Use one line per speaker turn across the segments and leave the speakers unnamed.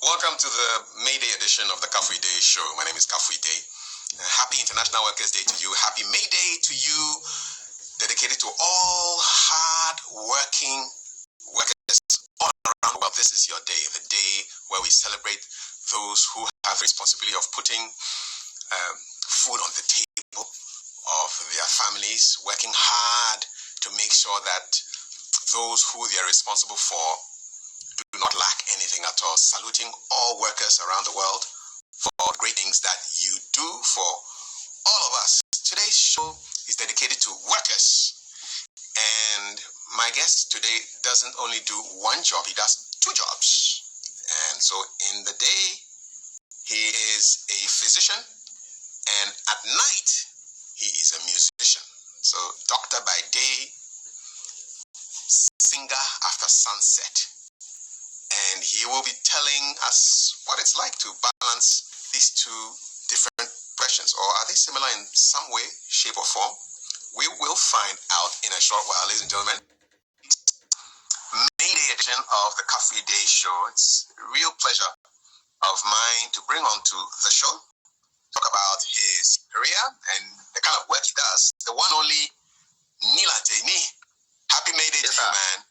Welcome to the May Day edition of the Kafui Day Show. My name is Kafui Day. Happy International Workers' Day to you. Happy May Day to you, dedicated to all hard-working workers all around the world. This is your day, the day where we celebrate those who have the responsibility of putting food on the table of their families, working hard to make sure that those who they are responsible for do not lack anything at all. Saluting all workers around the world for all the great things that you do for all of us. Today's show is dedicated to workers. And my guest today doesn't only do one job, he does two jobs. And so in the day, he is a physician, and at night, he is a musician. So doctor by day, singer after sunset. And he will be telling us what it's like to balance these two different professions. Or are they similar in some way, shape, or form? We will find out in a short while, ladies and gentlemen. May Day edition of the Coffee Day Show. It's a real pleasure of mine to bring on to the show, talk about his career and the kind of work he does. The one only Knii Lante. Knii, happy May Day to you, man.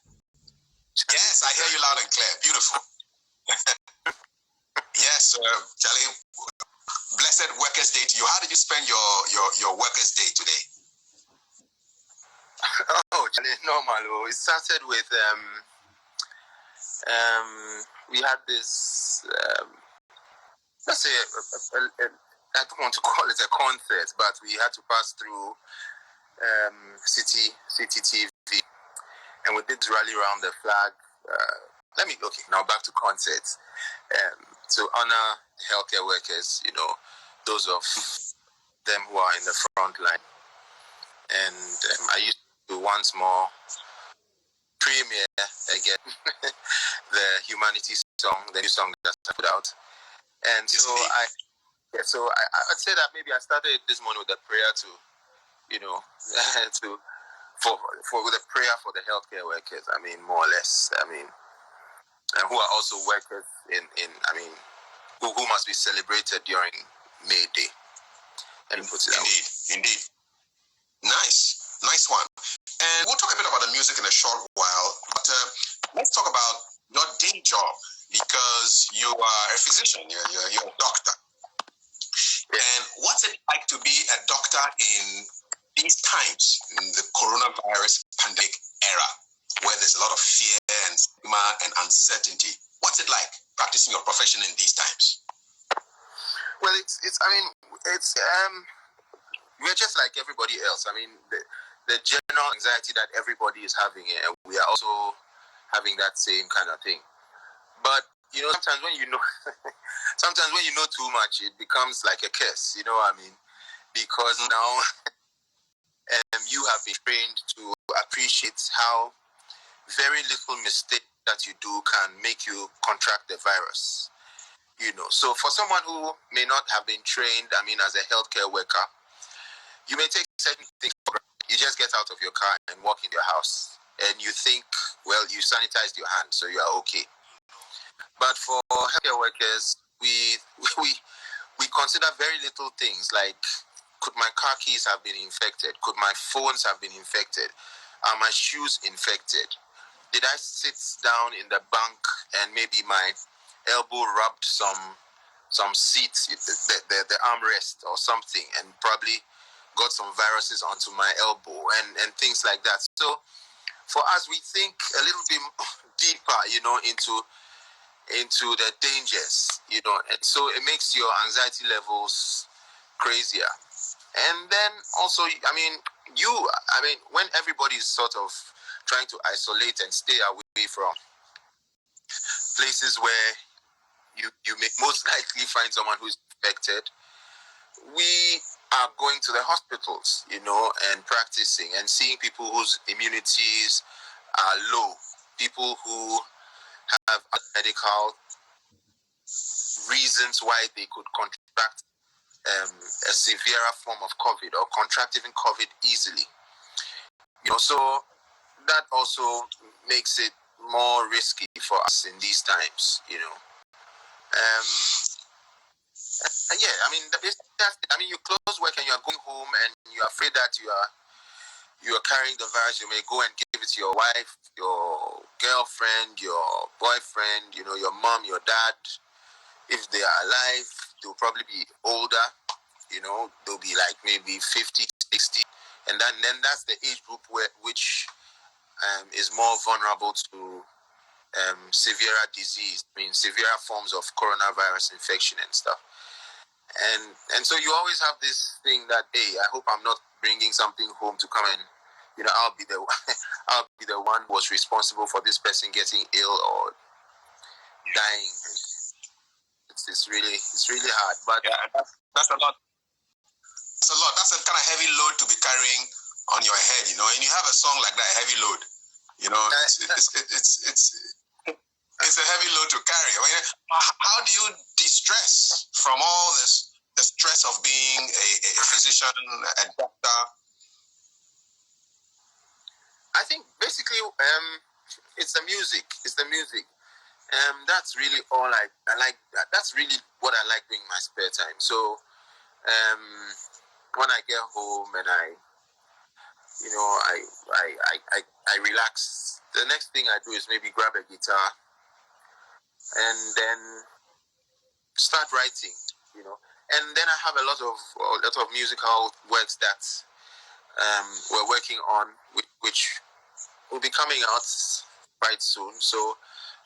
Yes, I hear you loud and clear. Beautiful. Yes, Charlie, blessed Workers' Day to you. How did you spend your Workers' Day today?
Oh, Charlie, normal. It started with, we had this, let's say, I don't want to call it a concert, but we had to pass through City TV, and we did rally around the flag. Now back to concerts. To honor healthcare workers, those of them who are in the front line. And I used to once more premiere again the Humanity song, the new song that I put out. And so I'd say that maybe I started this morning with a prayer to, with a prayer for the healthcare workers. I mean, more or less. I mean, who are also workers who must be celebrated during May Day. And put it out.
Indeed. Nice one. And we'll talk a bit about the music in a short while, but let's talk about your day job, because you are a physician, you're a doctor. Yeah. And what's it like to be a doctor in these times, in the coronavirus pandemic era, where there's a lot of fear and stigma and uncertainty? What's it like practicing your profession in these times?
Well, we're just like everybody else. I mean, the general anxiety that everybody is having, and we are also having that same kind of thing. But sometimes when you know too much, it becomes like a curse. You know what I mean? Because now you have been trained to appreciate how very little mistake that you do can make you contract the virus. So for someone who may not have been trained, as a healthcare worker, you may take certain things for granted. You just get out of your car and walk in your house, and you think, well, you sanitized your hands, so you are okay. But for healthcare workers, we consider very little things like, could my car keys have been infected? Could my phones have been infected? Are my shoes infected? Did I sit down in the bank and maybe my elbow rubbed some seats, the armrest or something, and probably got some viruses onto my elbow and things like that. So for us, we think a little bit deeper, into the dangers, and so it makes your anxiety levels crazier. And then also, when everybody is sort of trying to isolate and stay away from places where you may most likely find someone who's infected, we are going to the hospitals, and practicing and seeing people whose immunities are low, people who have medical reasons why they could contract a severer form of COVID or contract even COVID easily. So that also makes it more risky for us in these times, Yeah, I mean, you close work and you are going home and you are afraid that you are carrying the virus. You may go and give it to your wife, your girlfriend, your boyfriend, your mom, your dad. If they are alive, they'll probably be older. They'll be like maybe 50, 60. And then that's the age group which is more vulnerable to severe disease, severe forms of coronavirus infection and stuff. And so you always have this thing that, hey, I hope I'm not bringing something home to come and, I'll be the one who was responsible for this person getting ill or dying. It's really hard. But
yeah, that's a lot. That's a lot. That's a kind of heavy load to be carrying on your head, and you have a song like that, heavy load. It's a heavy load to carry. I mean, how do you de-stress from all this, the stress of being a physician, a doctor?
I think basically it's the music. That's really all I like. That's really what I like doing in my spare time. So when I get home and I relax, the next thing I do is maybe grab a guitar and then start writing, and then I have a lot of musical works that we're working on, which will be coming out quite soon. So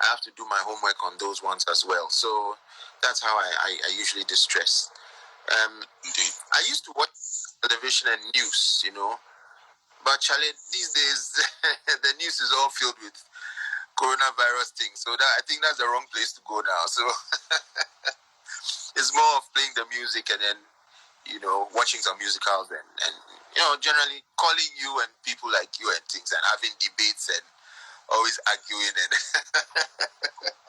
I have to do my homework on those ones as well. So that's how I usually distress.
Indeed.
I used to watch television and news, but Charlie, these days the news is all filled with coronavirus things. So I think that's the wrong place to go now. So it's more of playing the music and then, watching some musicals and generally calling you and people like you and things and having debates and always arguing and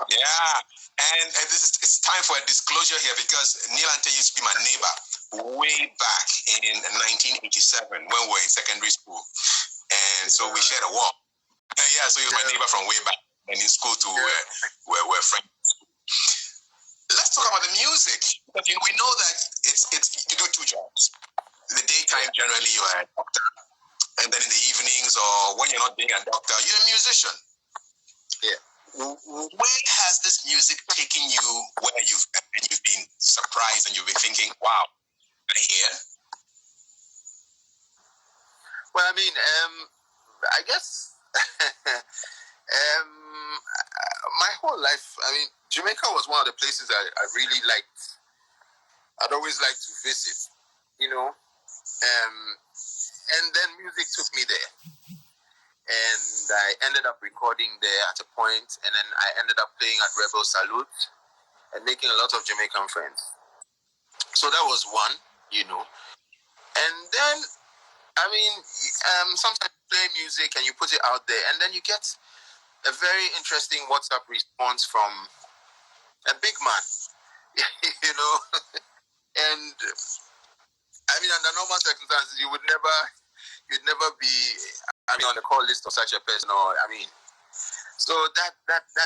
yeah. And it's time for a disclosure here, because Knii Lante used to be my neighbor way back in 1987 when we were in secondary school, and so we shared a wall. Yeah, so he was my neighbor from way back, and in school too, we're friends. Let's talk about the music, because we know that it's you do two jobs. In the daytime, generally you are a doctor, and then in the evenings or when you're not being a doctor, you're a musician.
Yeah.
Where has this music taken you? Where you've been surprised and you've been thinking, "Wow, I'm here."
Well, I mean, I guess my whole life, I mean, Jamaica was one of the places I really liked. I'd always liked to visit, and then music took me there. And I ended up recording there at a point, and then I ended up playing at Rebel Salute and making a lot of Jamaican friends. So that was one, And then, I mean, sometimes you play music and you put it out there, and then you get a very interesting WhatsApp response from a big man, And I mean, under normal circumstances, you'd never be, on the call list of such a person, or so that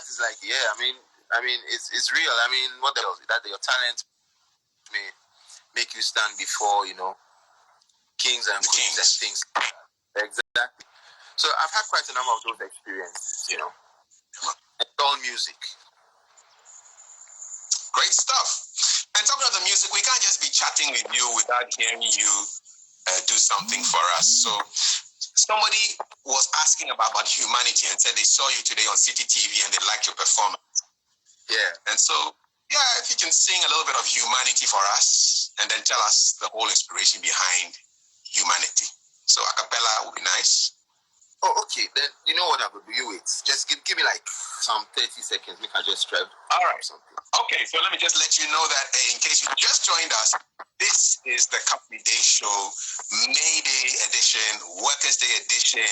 is like, yeah, I mean, it's real. I mean, what else? That your talent may make you stand before, kings and queens and things. Exactly. So I've had quite a number of those experiences, It's all music.
Great stuff. And talking about the music, we can't just be chatting with you without hearing you do something for us. So somebody was asking about humanity and said they saw you today on City TV and they liked your performance.
Yeah.
And so, yeah, if you can sing a little bit of humanity for us and then tell us the whole inspiration behind humanity. So a cappella would be nice.
Oh, okay. Then you know what I would do. Wait. Just give me like some 30 seconds. Make I just try.
All right. Something. Okay, so let me just let you know that in case you just joined us, this is the Knii Day Show, May Day edition, Workers' Day edition.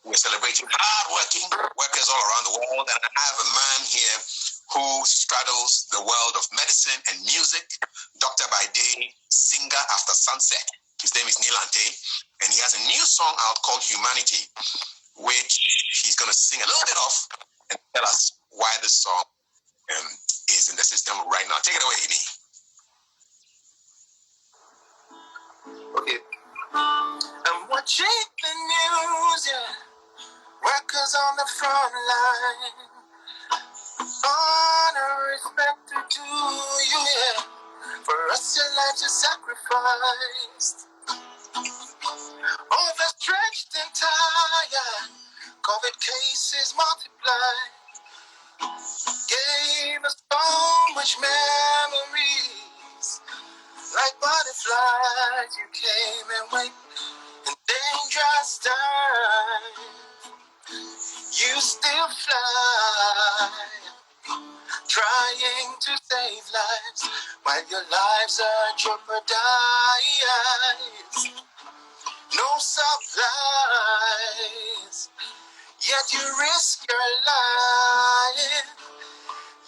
We're celebrating hardworking workers all around the world, and I have a man here who straddles the world of medicine and music, doctor by day, singer after sunset. His name is Knii Lante, and he has a new song out called Humanity, which he's going to sing a little bit of and tell us why this song is in the system right now. Take it away, Knii.
Okay. I'm watching the news, yeah. Workers on the front line. Honor, respect to you, yeah. For us, your lives are sacrificed. Overstretched and tired. COVID cases multiplied. Gave us so much memories. Like butterflies, you came and went in dangerous time. You still fly, trying to save lives while your lives are jeopardized. No supplies, yet you risk your life.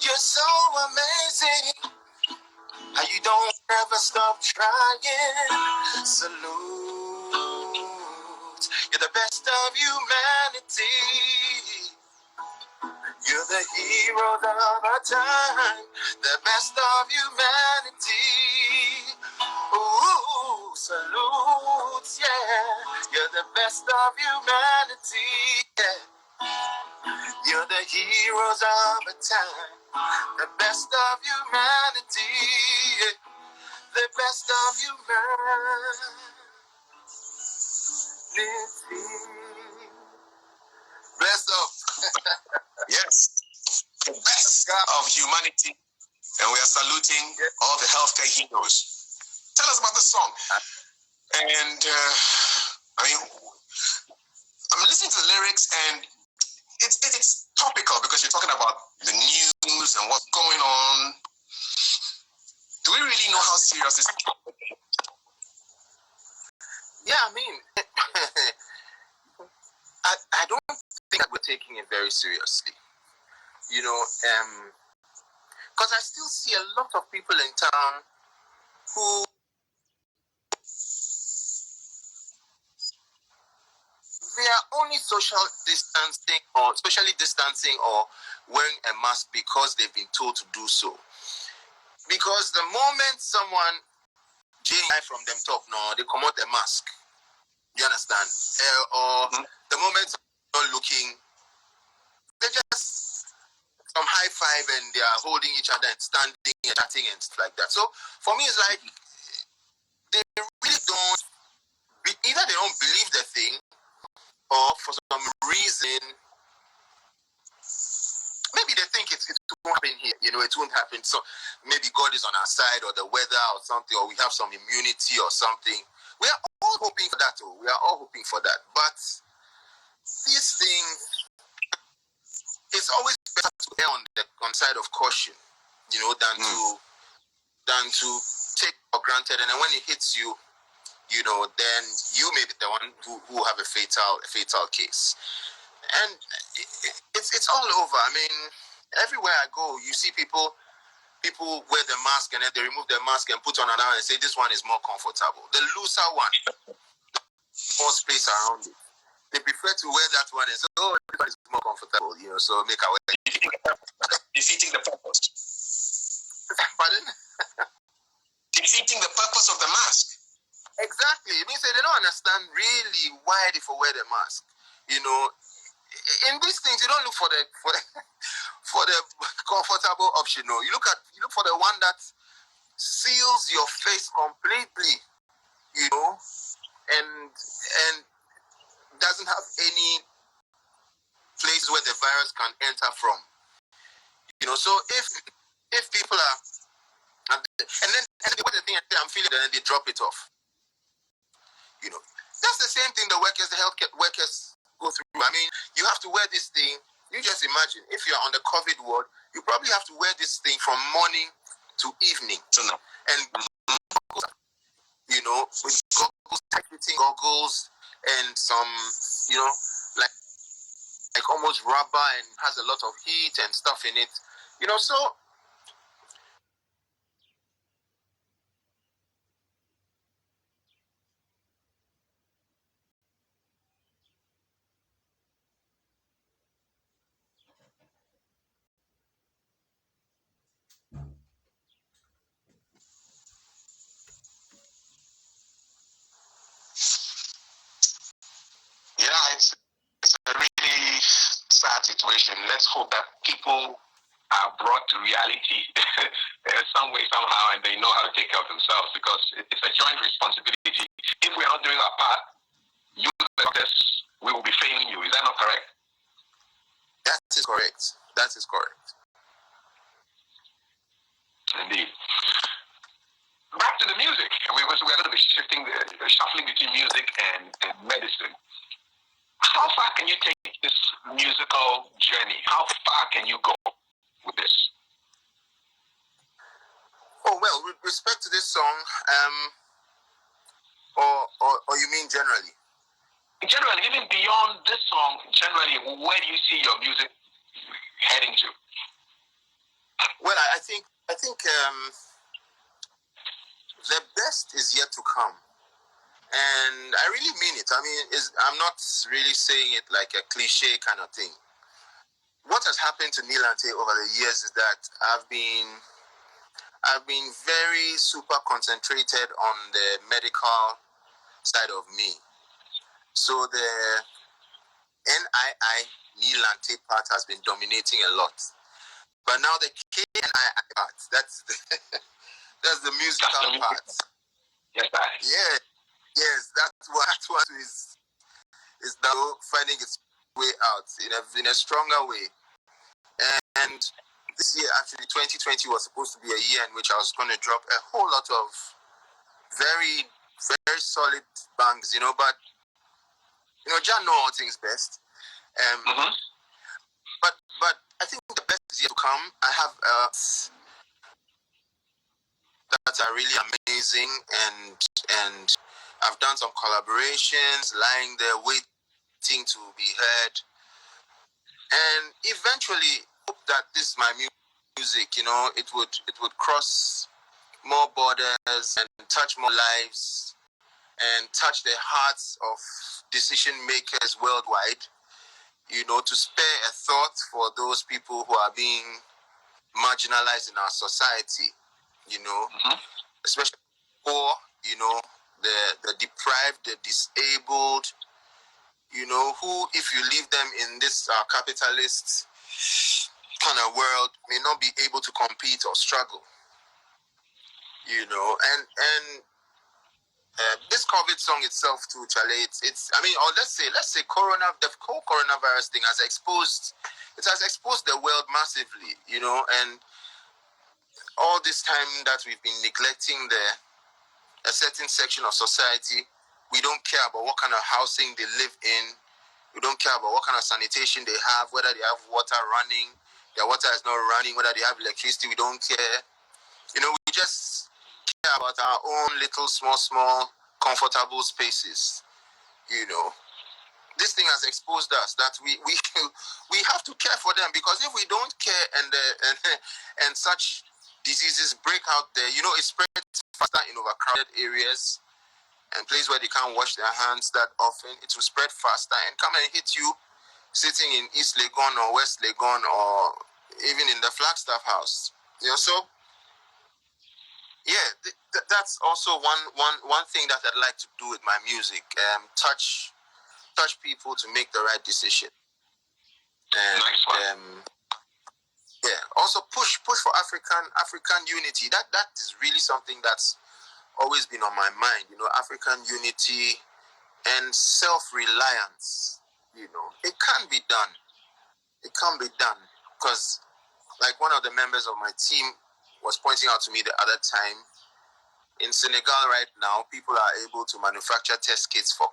You're so amazing, how you don't ever stop trying. Salute, you're the best of humanity. You're the heroes of our time, the best of humanity. Ooh, salutes, yeah. You're the best of humanity, yeah. You're the heroes of our time, the best of humanity, yeah. The best of humanity. Best of.
Yes, the best of humanity. And we are saluting all the healthcare heroes. Tell us about the song. And I mean, I'm listening to the lyrics, and it's topical because you're talking about the news and what's going on. Do we really know how serious this is?
Yeah, I mean, I don't think that we're taking it very seriously. You know, because I still see a lot of people in town who they are only social distancing or socially distancing or wearing a mask because they've been told to do so. Because the moment someone JI from them top, no, they come out the mask. You understand? Or the moment they're looking, they just some high five and they are holding each other and standing and chatting and stuff like that. So for me, it's like they really don't. Either they don't believe the thing, or for some reason, maybe they think it won't happen here. You know, it won't happen. So maybe God is on our side, or the weather, or something, or we have some immunity or something. We are all hoping for that. We are all hoping for that. But these things, it's always better to err on the side of caution, you know, than to take for granted. And then when it hits you, you know, then you may be the one who have a fatal case. And it's all over. I mean, everywhere I go, you see people wear the mask and then they remove their mask and put on another and say this one is more comfortable. The looser one, more space around it. They prefer to wear that one and say, oh, this one is more comfortable, you know, so make our way.
Defeating the purpose.
Pardon?
Defeating the purpose of the mask.
Exactly. It means they don't understand really why they wear the mask. You know, in these things, you don't look for the comfortable option. No, you look for the one that seals your face completely. You know, and doesn't have any place where the virus can enter from. You know, so if people are, and then what the thing I'm feeling, and then they drop it off. You know, that's the same thing the healthcare workers go through. I mean, you have to wear this thing. You just imagine if you're on the COVID ward, you probably have to wear this thing from morning to evening. And you know, with goggles, tight-fitting goggles, and some, you know, like almost rubber and has a lot of heat and stuff in it. You know, so
sad situation. Let's hope that people are brought to reality some way, somehow, and they know how to take care of themselves, because it's a joint responsibility. If we are not doing our part, you, the doctors, we will be failing you. Is that not correct?
That is correct. That is correct.
Indeed. Back to the music. We're going to be shuffling between music and medicine. How far can you take this musical journey? How far can you go with this?
Oh, well, with respect to this song, or you mean generally?
Generally, even beyond this song, generally, where do you see your music heading to?
Well, I think the best is yet to come, and I really mean it. I mean, I'm not really saying it like a cliche kind of thing. What has happened to Knii Lante over the years is that I've been very super concentrated on the medical side of me. So the Knii Lante part has been dominating a lot. But now the KNII part, that's the musical part.
Yes, sir.
Yeah, yes, that's what is now finding its way out in a stronger way. And this year, actually, 2020 was supposed to be a year in which I was going to drop a whole lot of very, very solid bangs, but John know all things best. But I think the best is yet to come. I have that are really amazing, and I've done some collaborations, lying there waiting to be heard, and eventually hope that this is my music. It would cross more borders and touch more lives and touch the hearts of decision makers worldwide. To spare a thought for those people who are being marginalized in our society. Especially poor, the deprived, the disabled, who, if you leave them in this capitalist kind of world, may not be able to compete or struggle. And this COVID song itself too, Charlie, let's say the whole coronavirus thing has exposed the world massively, and all this time that we've been neglecting a certain section of society. We don't care about what kind of housing they live in. We don't care about what kind of sanitation they have, whether they have water running, their water is not running, whether they have electricity. We don't care. We just care about our own little, small, comfortable spaces. This thing has exposed us that we have to care for them, because if we don't care and such diseases break out there, it spreads faster in overcrowded areas and places where they can't wash their hands that often. It will spread faster and come and hit you sitting in East Legon or West Legon or even in the Flagstaff house. So yeah, that's also one thing that I'd like to do with my music. Touch people to make the right decision. And
nice one.
Also push for African unity. That is really something that's always been on my mind. African unity and self-reliance. It can be done. It can be done, because, like one of the members of my team was pointing out to me the other time, in Senegal right now, people are able to manufacture test kits for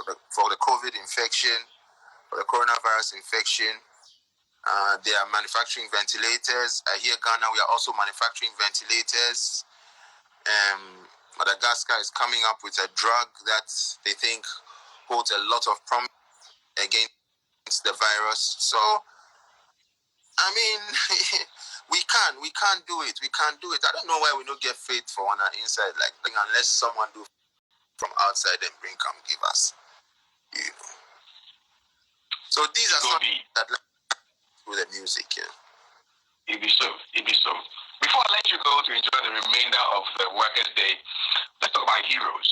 the COVID infection, for the coronavirus infection. They are manufacturing ventilators. Here, Ghana, we are also manufacturing ventilators. Madagascar is coming up with a drug that they think holds a lot of promise against the virus. So, we can do it. We can do it. I don't know why we don't get faith for on our inside, unless someone do from outside and come give us. So these are some that with the music.
It be so. Before I let you go to enjoy the remainder of the Workers' Day, let's talk about heroes.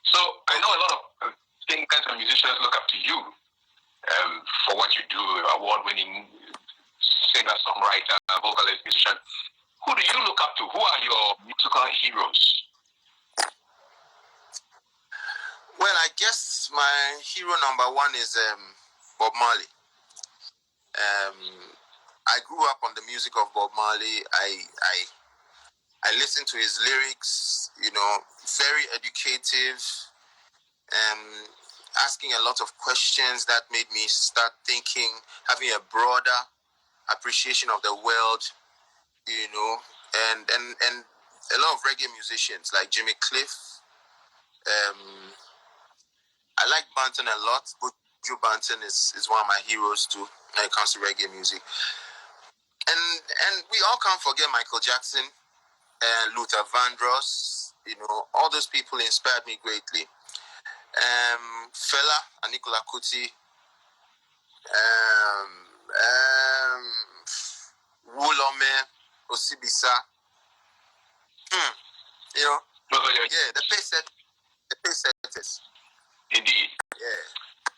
So I know a lot of thinkers and musicians look up to you. for what you do, award-winning singer, songwriter, vocalist, musician. Who do you look up to? Who are your musical heroes?
Well, I guess my hero number one is Bob Marley. I grew up on the music of Bob Marley. I listened to his lyrics, very educative, asking a lot of questions that made me start thinking, having a broader appreciation of the world, and a lot of reggae musicians like Jimmy Cliff. I like Banton a lot, but Joe Banton is one of my heroes too when it comes to reggae music. And we all can't forget Michael Jackson and Luther Vandross. All those people inspired me greatly. Fela and Nicola Kuti. Wulome, Osibisa. The pace setters.
Indeed.
Yeah.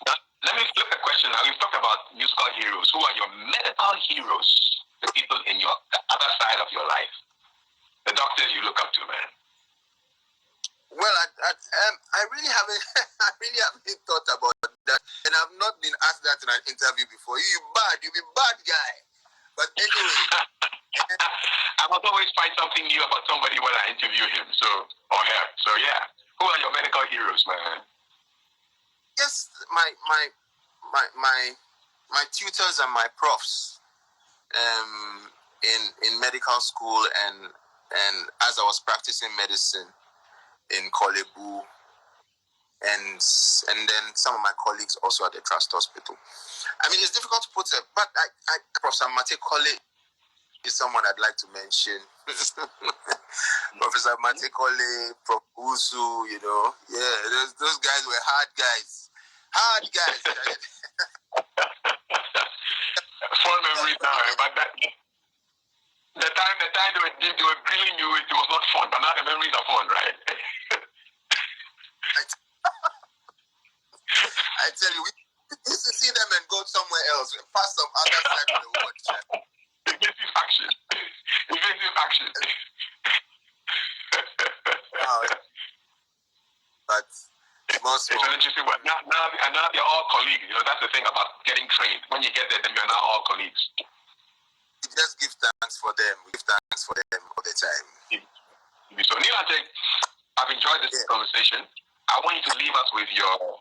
Now, let me flip the question. Now, we've talked about musical heroes. Who are your medical heroes? The people in the other side of your life. The doctors you look up to, man.
Well, I really haven't thought about that, and I've not been asked that in an interview before. You be bad guy. But anyway,
I must always find something new about somebody when I interview him, or her. So yeah, who are your medical heroes, man?
Yes, my tutors and my profs, in medical school and as I was practicing medicine in Kolebu, and then some of my colleagues also at the Trust Hospital. I mean, it's difficult to put it, but Professor Mate Kole is someone I'd like to mention. Professor Mate Kole, Prof. Usu, those guys were hard guys.
Fun memories now, but the time they were grilling you, it was not fun, but now the memories are fun, right?
I tell you, we used to see them and go somewhere else, past some other side of the world.
Evasive action.
But most
it's an interesting one. Now they're all colleagues. That's the thing about getting trained. When you get there, then you're now all colleagues.
We just give thanks for them. We give thanks for them all the time.
So, Knii Lante, I've enjoyed this conversation. I want you to leave us with your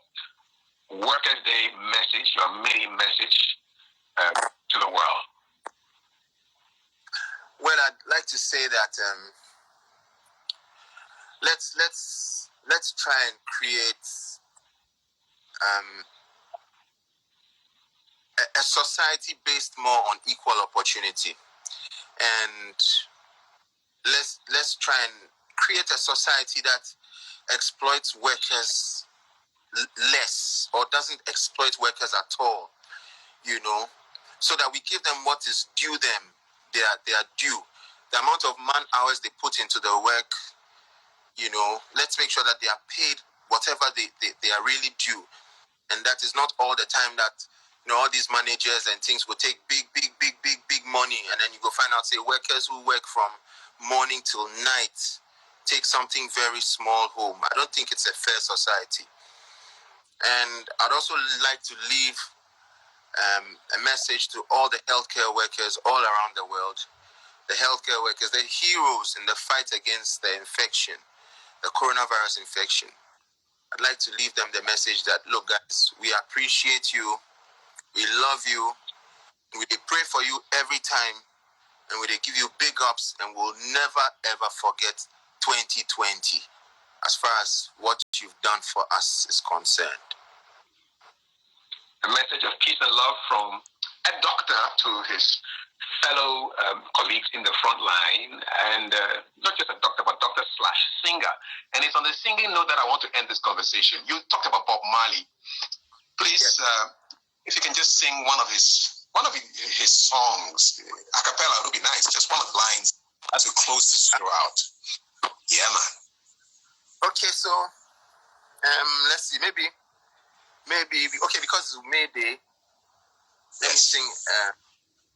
Workers' Day message, your May message to the world.
Well, I'd like to say that let's try and create a society based more on equal opportunity, and let's try and create a society that exploits workers less or doesn't exploit workers at all, so that we give them what is due them. They are due. The amount of man hours they put into the work, let's make sure that they are paid whatever they are really due. And that is not all the time that, all these managers and things will take big money. And then you go find out, say, workers who work from morning till night take something very small home. I don't think it's a fair society. And I'd also like to leave a message to all the healthcare workers all around the world. The healthcare workers, the heroes in the fight against the infection, the coronavirus infection. I'd like to leave them the message that, look, guys, we appreciate you. We love you. We pray for you every time. And we give you big ups, and we'll never, ever forget 2020 as far as what you've done for us is concerned.
A message of peace and love from a doctor to his fellow colleagues in the front line, and not just a doctor, but doctor/singer. And it's on the singing note that I want to end this conversation. You talked about Bob Marley. Please, if you can just sing one of his songs, a cappella, it would be nice. Just one of the lines as we close this show out. Yeah, man.
Okay, so let's see. Maybe okay, because it's May Day. Let me sing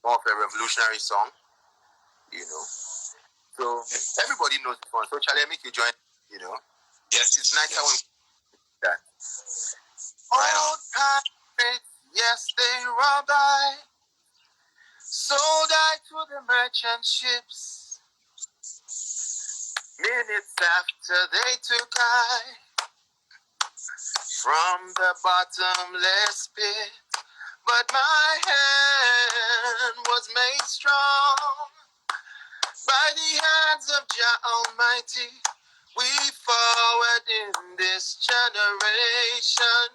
more of a revolutionary song, you know. So everybody knows this one. So shall I make you join, you know?
Yes,
it's nicer when that.
Right
Old pirates, yes, they robbed I, sold I to the merchant ships. Minutes after they took I from the bottomless pit. But my hand was made strong by the hands of Jah Almighty. We forward in this generation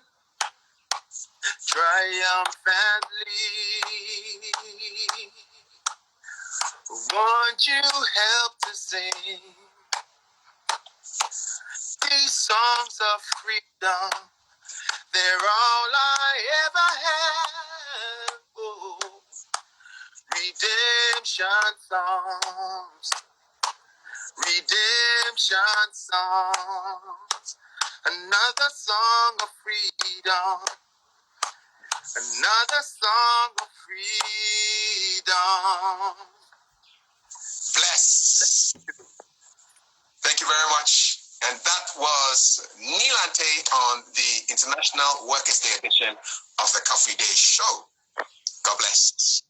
triumphantly. Won't you help to sing these songs of freedom? They're all I ever had. Oh, redemption songs, redemption songs. Another song of freedom, another song of freedom.
Bless. Thank you very much. And that was Knii Lante on the International Workers' Day edition of the Coffee Day Show. God bless.